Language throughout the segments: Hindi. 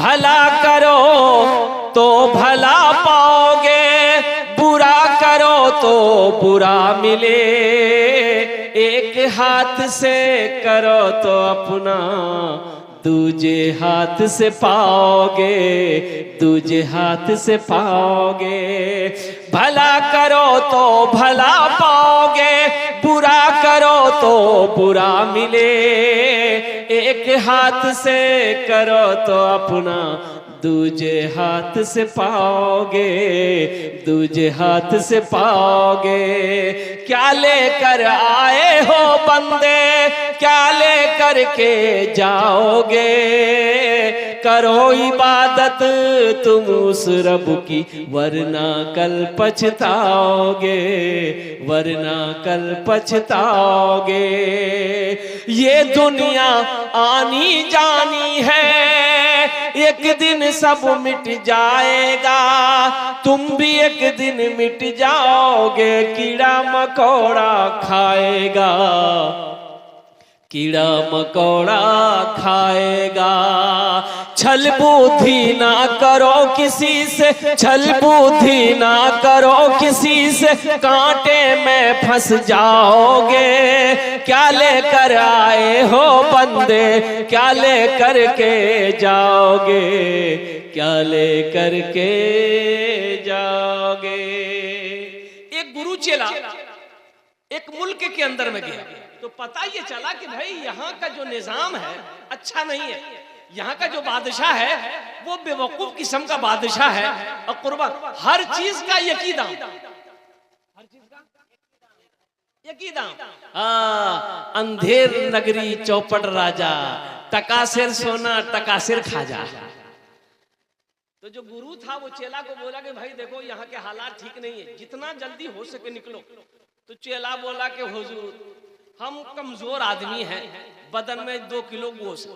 भला करो तो भला पाओगे, बुरा करो तो बुरा मिले। एक हाथ से करो तो अपना, दूजे हाथ से पाओगे, दूजे हाथ से पाओगे। भला करो तो भला पाओगे, बुरा करो तो बुरा मिले। एक हाथ से करो तो अपना, दूजे हाथ से पाओगे, दूजे हाथ से पाओगे। क्या लेकर आए हो बंदे, क्या लेकर के जाओगे। करो इबादत तुम उस रब की, वरना कल पछताओगे, वरना कल पछताओगे। ये दुनिया आनी जानी है, एक दिन सब मिट जाएगा। तुम भी एक दिन मिट जाओगे, कीड़ा मकोड़ा खाएगा, कीड़ा मकोड़ा खाएगा। छल बुद्धि ना करो किसी से, छल बुद्धि ना करो किसी से, कांटे में फंस जाओगे। क्या लेकर आए हो बंदे, क्या लेकर के जाओगे, क्या लेकर के जाओगे। एक गुरु चेला एक मुल्क के अंदर में गया तो पता ये चला कि भाई यहाँ का जो निजाम है अच्छा नहीं है। यहाँ का जो बादशाह है वो बेवकूफ किस्म का बादशाह है। और कुर्बान हर चीज का एक ही दाम, हर चीज का एक ही दाम। अंधेर नगरी चौपट राजा, टकासिर सोना टकासिर खाजा। तो जो गुरु था वो चेला को बोला कि भाई देखो यहाँ के हालात ठीक नहीं है, जितना जल्दी हो सके निकलो। तो चेला बोला कि हुजूर हम कमजोर आदमी हैं, बदन में 2 किलो गोश्त,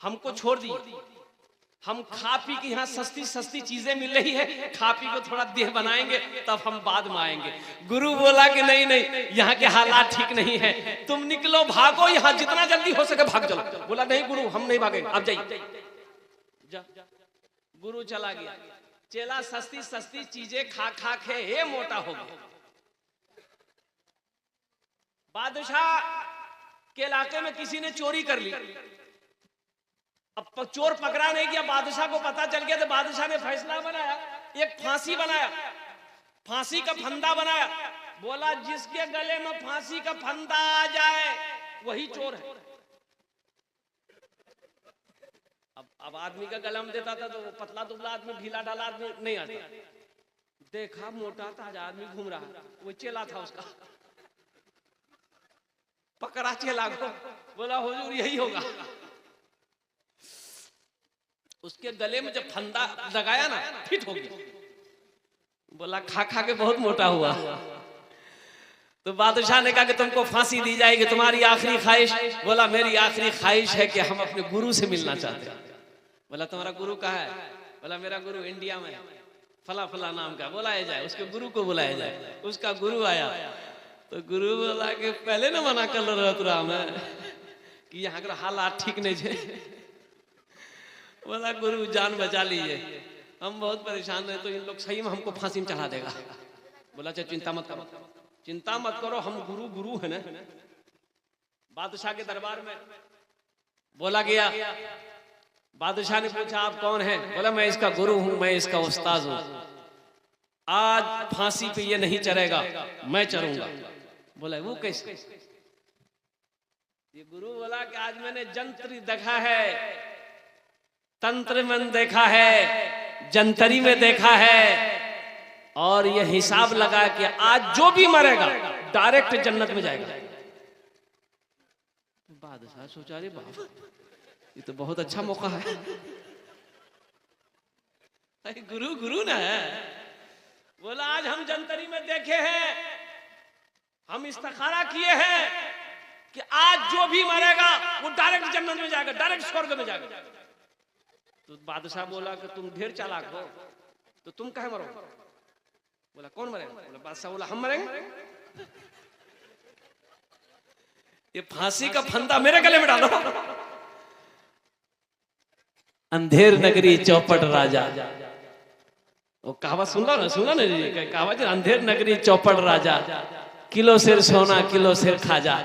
हमको छोड़ दिए। हम खा पी के, यहाँ सस्ती सस्ती चीजें मिल रही है, खा पी को थोड़ा देह बनाएंगे तब हम बाद में आएंगे। गुरु बोला कि नहीं नहीं, यहाँ के हालात ठीक नहीं है, तुम निकलो भागो, यहाँ जितना जल्दी हो सके भाग चलो। बोला नहीं गुरु हम नहीं भागेंगे, आप जाइए। गुरु चला गया। चेला सस्ती सस्ती चीजें खा खा के हे मोटा हो गया। बादशाह के इलाके में किसी ने चोरी कर ली। अब चोर पकड़ा नहीं गया, बादशाह को पता चल गया। तो बादशाह ने फैसला बनाया, एक फांसी बनाया, फांसी का फंदा बनाया। बोला जिसके गले में फांसी का फंदा आ जाए वही चोर है। अब आदमी का गला में देता था तो पतला दुबला आदमी, ढीला ढाला आदमी नहीं आता। देखा मोटा ताजा आदमी घूम रहा, वो चेला था उसका। पकड़ा चेला को, बोला हुजूर यही होगा। उसके गले में जब फंदा लगाया ना, फिट हो गया। बोला खा खा के बहुत मोटा हुआ। तो बादशाह ने कहा कि तुमको फांसी दी जाएगी, तुम्हारी आखिरी ख्वाहिश। बोला मेरी आखिरी ख्वाहिश है कि हम अपने गुरु से मिलना चाहते हैं। बोला तुम्हारा गुरु कहाँ है? बोला मेरा गुरु इंडिया में, फला फला नाम का। बुलाया जाए, उसके गुरु को बुलाया जाए। उसका गुरु आया तो गुरु बोला कि पहले ना मना कर रहा मैं कि यहाँ का हालात ठीक नहीं है। बोला गुरु जान बचा लीजिए, हम बहुत परेशान है, तो इन लोग सही में हमको फांसी में चढ़ा देगा। बोला अच्छा चिंता मत करो, चिंता मत करो, हम गुरु गुरु है ना। बादशाह के दरबार में बोला गया। बादशाह ने पूछा आप कौन हैं? बोला मैं इसका गुरु हूं, मैं इसका उस्ताद हूं। आज फांसी पे ये नहीं चढ़ेगा, मैं चढ़ूंगा। बोला वो कैसे? ये गुरु बोला कि आज मैंने जंत्री देखा है, तंत्र में देखा है, जंतरी में देखा है, और ये हिसाब लगा कि आज जो भी मरेगा डायरेक्ट जन्नत में जाएगा। बादशाह सोचा रे बाबा ये तो बहुत अच्छा मौका है। गुरु गुरु ना है। बोला आज हम जंतरी में देखे हैं, हम इस्तिखारा किए हैं कि आज जो भी मरेगा वो डायरेक्ट जन्नत में जाएगा, डायरेक्ट स्वर्ग में जाएगा। तो बादशाह बोला कि तुम ढेर चालाक हो, तो तुम कहे मरो? बोला कौन मरेगा? बोला बादशाह बोला हम मरेंगे। ये फांसी का फंदा मेरे गले में डालो। अंधेर नगरी चौपट राजा। वो कहावत सुना ना कहावत, अंधेर नगरी चौपट राजा, किलो सिर सोना किलो सिर खाजा।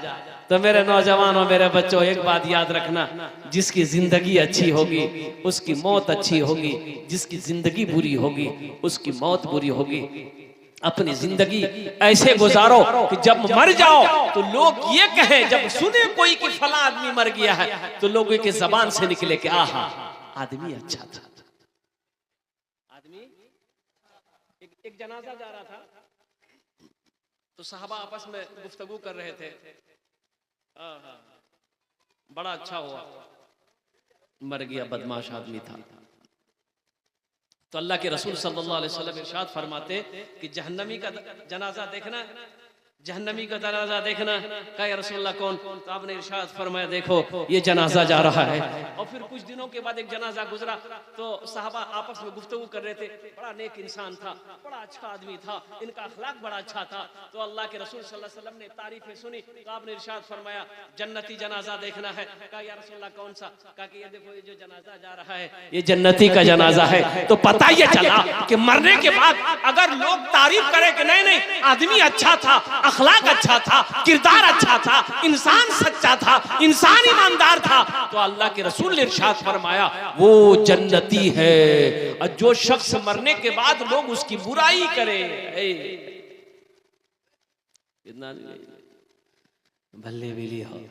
तो मेरे नौजवानों, मेरे बच्चों, एक बात याद रखना, जिसकी जिंदगी अच्छी होगी उसकी मौत अच्छी होगी, जिसकी जिंदगी बुरी होगी उसकी मौत बुरी होगी। अपनी जिंदगी ऐसे गुजारो कि जब मर जाओ तो लोग ये कहें, जब सुने कोई कि फला आदमी मर गया है, तो लोगों की जबान से निकले कि आहा, आदमी अच्छा था। आदमी एक जनाजा जा रहा था, तो साहबा आपस में गुफ्तगू कर रहे थे, बड़ा अच्छा हुआ, मर गया, बदमाश आदमी था। तो अल्लाह के रसूल सल्लल्लाहु अलैहि वसल्लम इरशाद फरमाते कि जहन्नमी का जनाजा देखना, जहन्नमी का जनाजा देखना। कहा या रसूलल्लाह कौन? तो आपने इरशाद फरमाया देखो ये जनाजा जा रहा है। और फिर कुछ दिनों के बाद एक जनाजा गुजरा, तो साहबा आपस में गुफ्तगू कर रहे थे, बड़ा नेक इंसान था, बड़ा अच्छा आदमी था, इनका अखलाक बड़ा अच्छा था। तो अल्लाह के रसूल सल्लल्लाहु अलैहि वसल्लम ने तारीफें सुनी, तो आपने इरशाद फरमाया जन्नती जनाजा देखना है। कहा या रसूलल्लाह कौन सा? कहा कि ये देखो, ये जो जनाजा जा रहा है ये जन्नती का जनाजा है। तो पता ये चला कि मरने के बाद अगर लोग तारीफ करें कि नहीं नहीं आदमी अच्छा था, अखलाक अच्छा था, किरदार अच्छा था, इंसान सच्चा था, इंसान ईमानदार था, तो अल्लाह के रसूल ने इरशाद फरमाया वो जन्नती है। और जो शख्स मरने के बाद लोग उसकी बुराई करे, भल्ले बिली हो,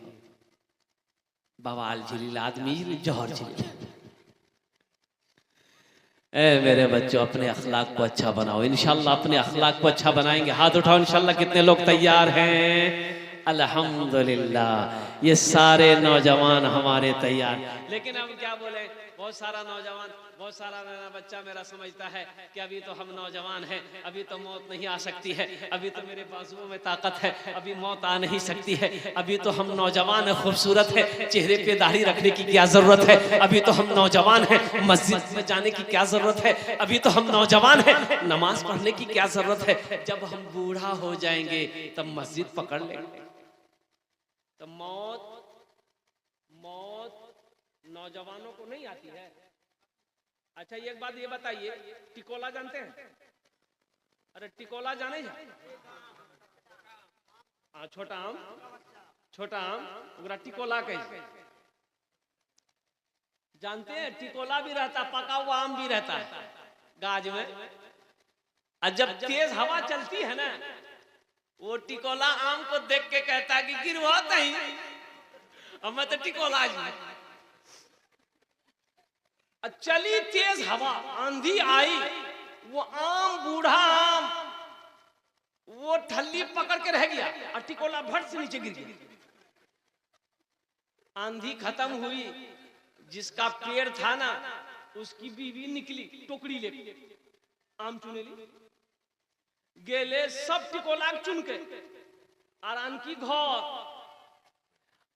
बवाल झिली आदमी जौहर झिली। ए मेरे बच्चों, अपने अखलाक को अच्छा बनाओ, इंशाल्लाह अपने अखलाक को अच्छा बनाएंगे। हाथ उठाओ इंशाल्लाह। कितने लोग तैयार हैं? अल्हम्दुलिल्लाह, ये सारे नौजवान हमारे तैयार। लेकिन हम क्या बोले, बहुत सारा नौजवान, बहुत सारा मेरा बच्चा मेरा समझता है कि अभी तो हम नौजवान हैं, अभी तो मौत नहीं आ सकती है, अभी तो मेरे बाजुओं में ताकत है, अभी मौत आ नहीं सकती है, अभी तो हम नौजवान हैं, खूबसूरत है, चेहरे पे दाढ़ी रखने की क्या जरूरत है, अभी तो हम नौजवान हैं, मस्जिद में जाने की क्या जरूरत है, अभी तो हम नौजवान हैं, नमाज पढ़ने की क्या जरूरत है, जब हम बूढ़ा हो जाएंगे तब मस्जिद पकड़ लेंगे। तो मौत नौजवानों को नहीं आती है। अच्छा एक बात ये बताइए, टिकोला जानते हैं? अरे टिकोला जाने जा? छोटा आम उगरा टिकोला कैसे जानते हैं? टिकोला भी रहता, पका हुआ आम भी रहता है गाज में। और जब तेज हवा चलती है ना, वो टिकोला आम को देख के कहता है कि गिरवा नहीं, अब मैं तो टिकोला जी। चली तेज हवा, आंधी आई, वो आम, बूढ़ा आम, वो ठल्ली पकड़ के रह गया और टिकोला भट से नीचे गिर गया। आंधी खत्म हुई, जिसका पेड़ था ना उसकी बीवी निकली टोकरी लेके, आम चुने ली, गेले सब टिकोला चुन के और आन की घर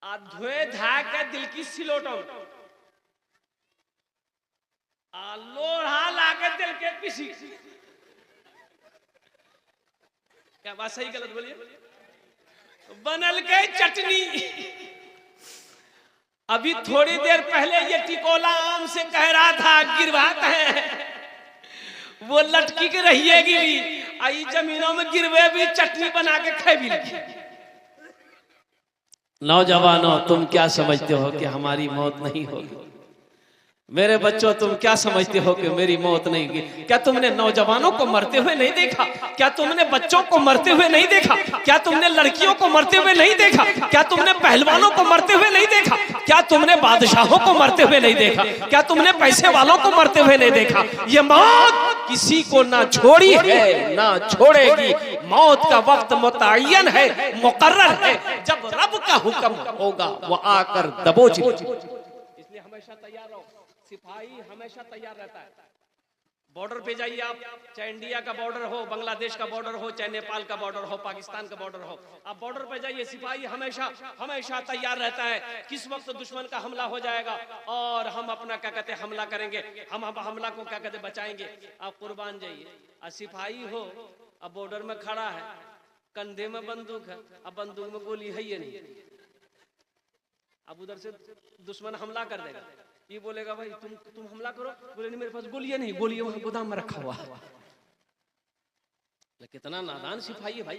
आ धोए धा के दिल की सिलोटम आ लोढ़ा लाके दिल के पिसी। क्या बात सही गलत बोलिए? बनल के चटनी। अभी थोड़ी देर पहले ये टिकोला आम से कह रहा था गिरवाते हैं, वो लटकी के रहिएगी भी, आई जमीनों में गिरवे भी, चटनी बना के खाए भी लगी। नौजवानों, तुम क्या समझते हो कि हमारी मौत नहीं होगी? मेरे बच्चों, तुम क्या समझते हो कि मेरी मौत नहीं होगी? क्या तुमने नौजवानों को मरते हुए नहीं देखा? क्या तुमने बच्चों को मरते हुए नहीं देखा? क्या तुमने लड़कियों को मरते हुए नहीं देखा? क्या तुमने पहलवानों को मरते हुए नहीं देखा? क्या तुमने बादशाहों को मरते हुए नहीं देखा? क्या तुमने पैसे वालों को मरते हुए नहीं देखा? ये मौत किसी को ना छोड़ी है ना छोड़ेगी। मौत का वक्त मुतय्यन है, मुकर्रर है, जब रब का हुक्म होगा वो आकर दबोच। इसलिए हमेशा तैयार रहो। सिपाही हमेशा तैयार रहता है। बॉर्डर पे जाइए आप, चाहे इंडिया का बॉर्डर हो, बांग्लादेश का बॉर्डर हो, चाहे नेपाल का बॉर्डर हो, पाकिस्तान का बॉर्डर हो, आप बॉर्डर पे जाइए, सिपाही हमेशा तैयार रहता है। किस वक्त दुश्मन का हमला हो जाएगा और हम अपना क्या कहते हैं हमला करेंगे, हम हमला को क्या कहते बचाएंगे। आप कुर्बान जाइए। और सिपाही हो, अब बॉर्डर में खड़ा है, कंधे में बंदूक है, अब बंदूक में गोली है ये नहीं, अब उधर से दुश्मन हमला कर देगा, ये बोलेगा भाई तुम हमला करो, बोले नहीं मेरे पास गोलियां नहीं, गोलियां वहां गोदाम में रखा हुआ। कितना नादान सिपाही है भाई,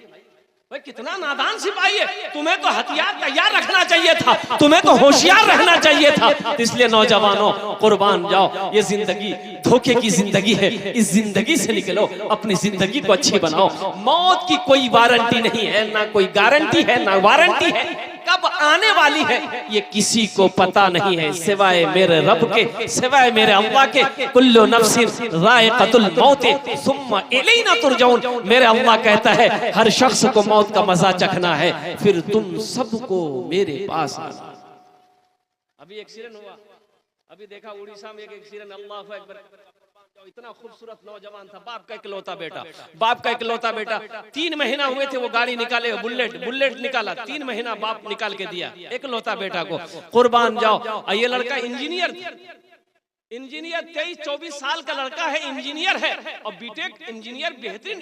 भाई कितना नादान सिपाही है। तुम्हें तो हथियार तैयार रखना चाहिए था, तुम्हें तो होशियार रहना चाहिए था। इसलिए नौजवानों कुर्बान जाओ, ये जिंदगी धोखे की जिंदगी है, इस जिंदगी से निकलो, अपनी जिंदगी को अच्छी बनाओ। मौत की कोई वारंटी नहीं है, ना कोई गारंटी है ना वारंटी है, कब आने वाली है ये किसी को पता नहीं है सिवाय मेरे रब के, सिवाय मेरे अल्लाह के। कुल्लु नफ्सिन ज़ाइक़तुल मौत सुम्मा इलैना तुरजऊन। मेरे अल्लाह कहता है हर शख्स को मौत का मजा चखना है, फिर तुम सबको मेरे पास आना। अभी एक्सीडेंट हुआ, अभी देखा उड़ीसा में एक एक्सीडेंट, अल्लाह अकबर, इतना खूबसूरत नौजवान था, बाप का इकलौता बेटा, बाप का इकलौता बेटा। 3 महीना हुए थे वो गाड़ी निकाले, बुलेट निकाला, 3 महीना बाप निकाल के दिया इकलौता बेटा को। कुर्बान जाओ। ये लड़का इंजीनियर 23-24 साल का लड़का है, इंजीनियर है, और बीटेक इंजीनियर बेहतरीन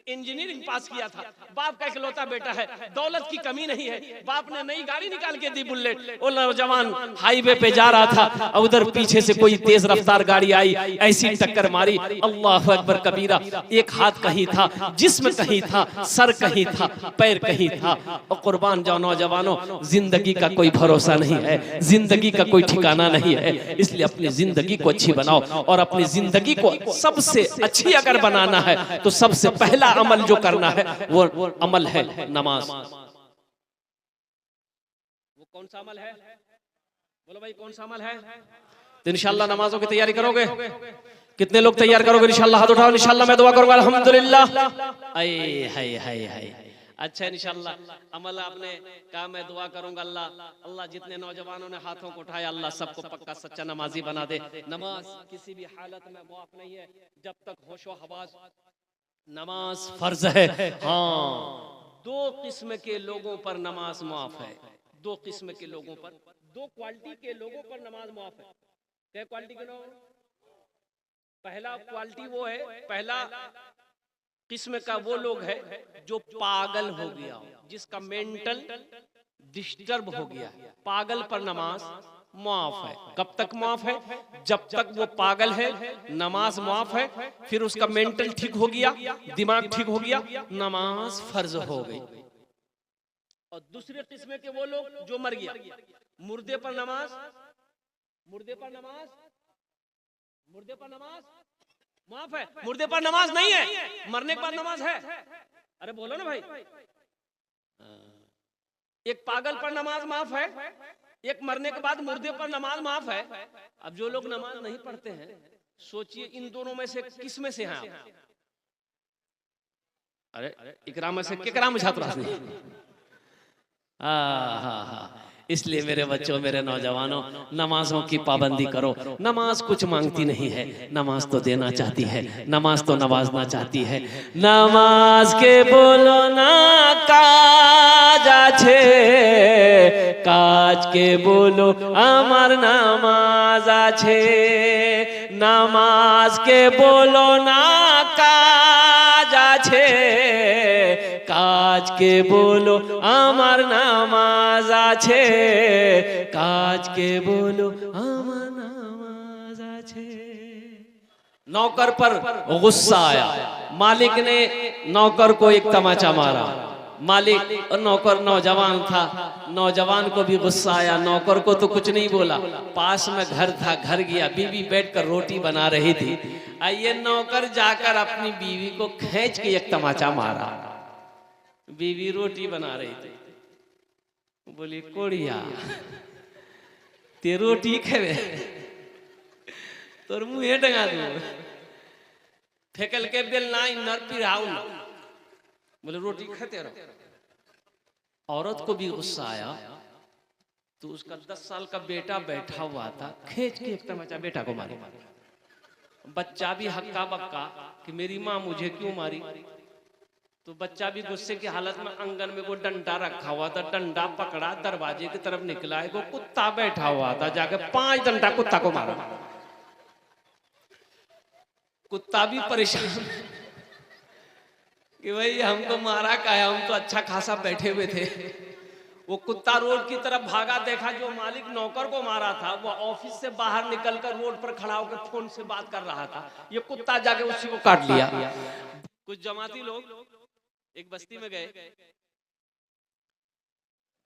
इंजीनियरिंग पास किया था। बाप का इकलौता बेटा है, दौलत की कमी नहीं है, बाप ने नई गाड़ी निकाल के दी बुलेट। वो नौजवान हाईवे पे जा रहा था और उधर पीछे से कोई तेज रफ्तार गाड़ी आई, ऐसी टक्कर मारी, अल्लाह अकबर कबीरा। एक हाथ कहीं था, जिस्म कहीं था, सर कहीं था, पैर कहीं था। और कुर्बान जाओ नौजवानों, जिंदगी का कोई भरोसा नहीं है, जिंदगी का कोई ठिकाना नहीं है। इसलिए अपनी जिंदगी को अच्छी बनाओ, और अपनी जिंदगी को सबसे अच्छी अगर बनाना है तो सबसे पहला अमल जो करना है वो अमल है नमाज। वो कौन सा अमल है? बोलो भाई कौन सा अमल है? तो इंशाल्लाह नमाजों की तैयारी करोगे? कितने लोग तैयार करोगे? इंशाल्लाह हाथ उठाओ। इंशाल्लाह मैं दुआ करूंगा अल्हम्दुलिल्लाह। अच्छा इंशाल्लाह अमल आपने कहा, मैं दुआ करूंगा अल्लाह जितने नौजवानों ने हाथों को उठाया अल्लाह सबको पक्का सच्चा नमाजी बना दे। नमाज किसी भी हालत में मुआफ नहीं है जब तक होशो हवास। नमाज फर्ज है। हाँ, 2 किस्म के लोगों पर नमाज मुआफ है, 2 किस्म के लोगों पर, 2 क्वालिटी के लोगों पर नमाज मुआफ है। क्या क्वालिटी के लोग? पहला क्वालिटी वो है, पहला किस्म का वो लोग है जो पागल हो गया, जिसका मेंटल डिस्टर्ब हो गया, पागल पर नमाज मुआफ है। कब तक मुआफ है? जब तक वो पागल है नमाज मुआफ है, फिर उसका मेंटल ठीक हो गया, दिमाग ठीक हो गया, नमाज फर्ज हो गई। और दूसरे किस्म के वो लोग जो मर गया, मुर्दे पर नमाज, मुर्दे पर नमाज, मुर्दे पर नमाज माफ है, मुर्दे पर नमाज नहीं है, मरने के बाद नमाज है। अरे बोलो ना भाई। एक पागल पर नमाज माफ है, एक मरने के बाद मुर्दे पर नमाज माफ है। अब जो लोग नमाज नहीं पढ़ते हैं, सोचिए इन दोनों में से किस में से हैं आप? अरे इकराम में से किकराम छात्र नहीं। इसलिए मेरे बच्चों, मेरे नौजवानों, नमाजों की पाबंदी करो। नमाज कुछ मांगती नहीं है, नमाज तो देना चाहती है, नमाज तो नवाजना चाहती है। नमाज के बोलो ना काज आछे, काज के बोलो आमार नामाज आछे। नमाज के बोलो ना काज आछे, काज के बोलो आमार नामाज आछे। काज के बोलो आमार नामाज आछे। नौकर पर गुस्सा आया, मालिक ने नौकर को एक तमाचा मारा। मालिक और नौकर नौजवान था, नौजवान को भी गुस्सा आया, नौकर को तो कुछ नहीं बोला। पास में घर था, घर गया, बीवी बैठकर रोटी बना रही थी। आइए नौकर जाकर अपनी बीवी को खींच के एक तमाचा मारा। बीवी रोटी बना रही थी, बोली कोड़िया ते रोटी खेवे तोर मुँह डंगा दू फेकल के बेल ना नर पिराऊ ना, बोले रोटी खाते रहो। औरत को भी गुस्सा आया, तो उसका 10 साल का बेटा बैठा हुआ था, खींच के एक तमाचा बेटा को मारी। बच्चा भी हक्का बक्का कि मेरी माँ मुझे क्यों मारी। तो बच्चा भी गुस्से की हालत में आंगन में वो डंडा रखा हुआ था, डंडा पकड़ा, दरवाजे की तरफ निकला, वो कुत्ता बैठा हुआ था, जाके 5 डंडा कुत्ता को मारा। कुत्ता भी परेशान कि भाई हमको मारा क्या है, हम तो अच्छा खासा बैठे हुए थे। वो कुत्ता रोड की तरफ भागा, देखा जो मालिक नौकर को मारा था वो ऑफिस से बाहर निकलकर रोड पर खड़ा होकर फोन से बात कर रहा था, ये कुत्ता जाके उसी को काट लिया। कुछ जमाती लोग एक बस्ती में गए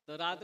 तो रात